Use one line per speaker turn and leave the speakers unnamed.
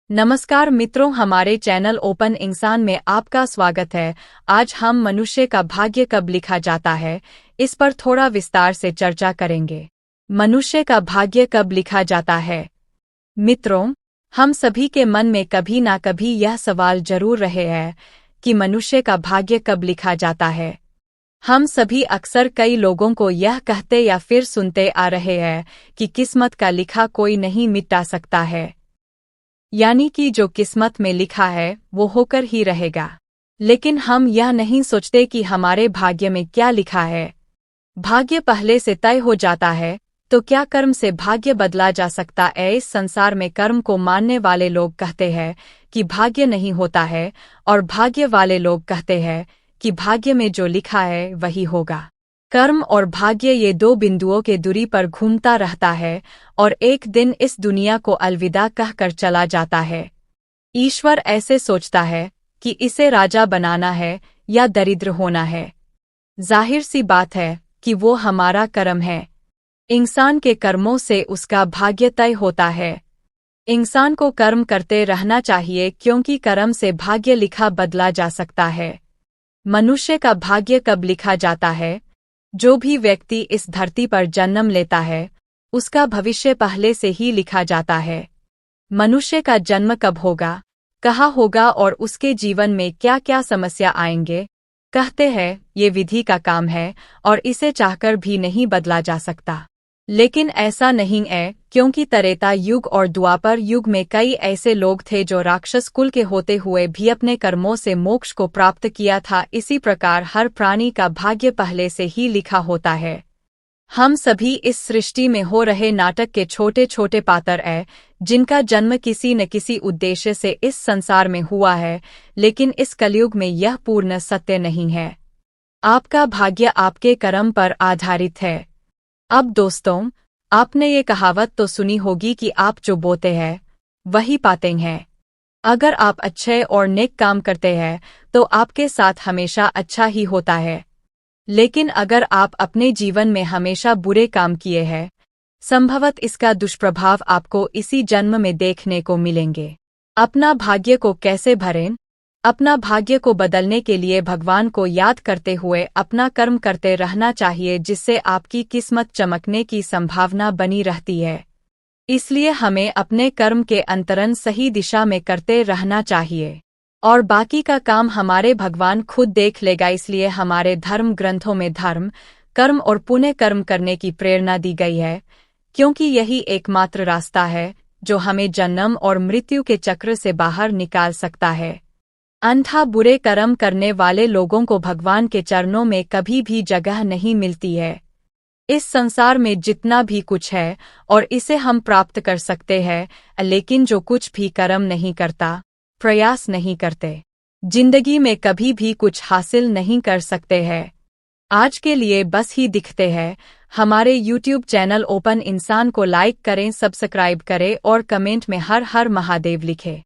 नमस्कार मित्रों, हमारे चैनल ओपन इंसान में आपका स्वागत है। आज हम मनुष्य का भाग्य कब लिखा जाता है, इस पर थोड़ा विस्तार से चर्चा करेंगे। मनुष्य का भाग्य कब लिखा जाता है? मित्रों, हम सभी के मन में कभी ना कभी यह सवाल जरूर रहे है कि मनुष्य का भाग्य कब लिखा जाता है। हम सभी अक्सर कई लोगों को यह कहते या फिर सुनते आ रहे हैं कि किस्मत का लिखा कोई नहीं मिटा सकता है, यानी कि जो किस्मत में लिखा है वो होकर ही रहेगा। लेकिन हम यह नहीं सोचते कि हमारे भाग्य में क्या लिखा है। भाग्य पहले से तय हो जाता है, तो क्या कर्म से भाग्य बदला जा सकता है? इस संसार में कर्म को मानने वाले लोग कहते हैं कि भाग्य नहीं होता है, और भाग्य वाले लोग कहते हैं कि भाग्य में जो लिखा है वही होगा। कर्म और भाग्य ये दो बिंदुओं के दूरी पर घूमता रहता है और एक दिन इस दुनिया को अलविदा कहकर चला जाता है। ईश्वर ऐसे सोचता है कि इसे राजा बनाना है या दरिद्र होना है। जाहिर सी बात है कि वो हमारा कर्म है। इंसान के कर्मों से उसका भाग्य तय होता है। इंसान को कर्म करते रहना चाहिए, क्योंकि कर्म से भाग्य लिखा बदला जा सकता है। मनुष्य का भाग्य कब लिखा जाता है? जो भी व्यक्ति इस धरती पर जन्म लेता है, उसका भविष्य पहले से ही लिखा जाता है। मनुष्य का जन्म कब होगा, कहाँ होगा और उसके जीवन में क्या क्या समस्या आएंगे, कहते हैं ये विधि का काम है और इसे चाहकर भी नहीं बदला जा सकता। लेकिन ऐसा नहीं है, क्योंकि त्रेता युग और द्वापर युग में कई ऐसे लोग थे जो राक्षस कुल के होते हुए भी अपने कर्मों से मोक्ष को प्राप्त किया था। इसी प्रकार हर प्राणी का भाग्य पहले से ही लिखा होता है। हम सभी इस सृष्टि में हो रहे नाटक के छोटे छोटे पात्र हैं, जिनका जन्म किसी न किसी उद्देश्य से इस संसार में हुआ है, लेकिन इस कलयुग में यह पूर्ण सत्य नहीं है। आपका भाग्य आपके कर्म पर आधारित है। अब दोस्तों, आपने ये कहावत तो सुनी होगी कि आप जो बोते हैं वही पाते हैं। अगर आप अच्छे और नेक काम करते हैं तो आपके साथ हमेशा अच्छा ही होता है। लेकिन अगर आप अपने जीवन में हमेशा बुरे काम किए हैं, संभवत इसका दुष्प्रभाव आपको इसी जन्म में देखने को मिलेंगे। अपना भाग्य को कैसे भरें? अपना भाग्य को बदलने के लिए भगवान को याद करते हुए अपना कर्म करते रहना चाहिए, जिससे आपकी किस्मत चमकने की संभावना बनी रहती है। इसलिए हमें अपने कर्म के अंतरण सही दिशा में करते रहना चाहिए, और बाकी का काम हमारे भगवान खुद देख लेगा। इसलिए हमारे धर्म ग्रंथों में धर्म, कर्म और पुण्य कर्म करने की प्रेरणा दी गई है, क्योंकि यही एकमात्र रास्ता है जो हमें जन्म और मृत्यु के चक्र से बाहर निकाल सकता है। अन्यथा बुरे कर्म करने वाले लोगों को भगवान के चरणों में कभी भी जगह नहीं मिलती है। इस संसार में जितना भी कुछ है और इसे हम प्राप्त कर सकते हैं, लेकिन जो कुछ भी कर्म नहीं करता, प्रयास नहीं करते, जिंदगी में कभी भी कुछ हासिल नहीं कर सकते हैं। आज के लिए बस ही दिखते हैं। हमारे YouTube चैनल ओपन इंसान को लाइक करें, सब्सक्राइब करें और कमेंट में हर हर महादेव लिखें।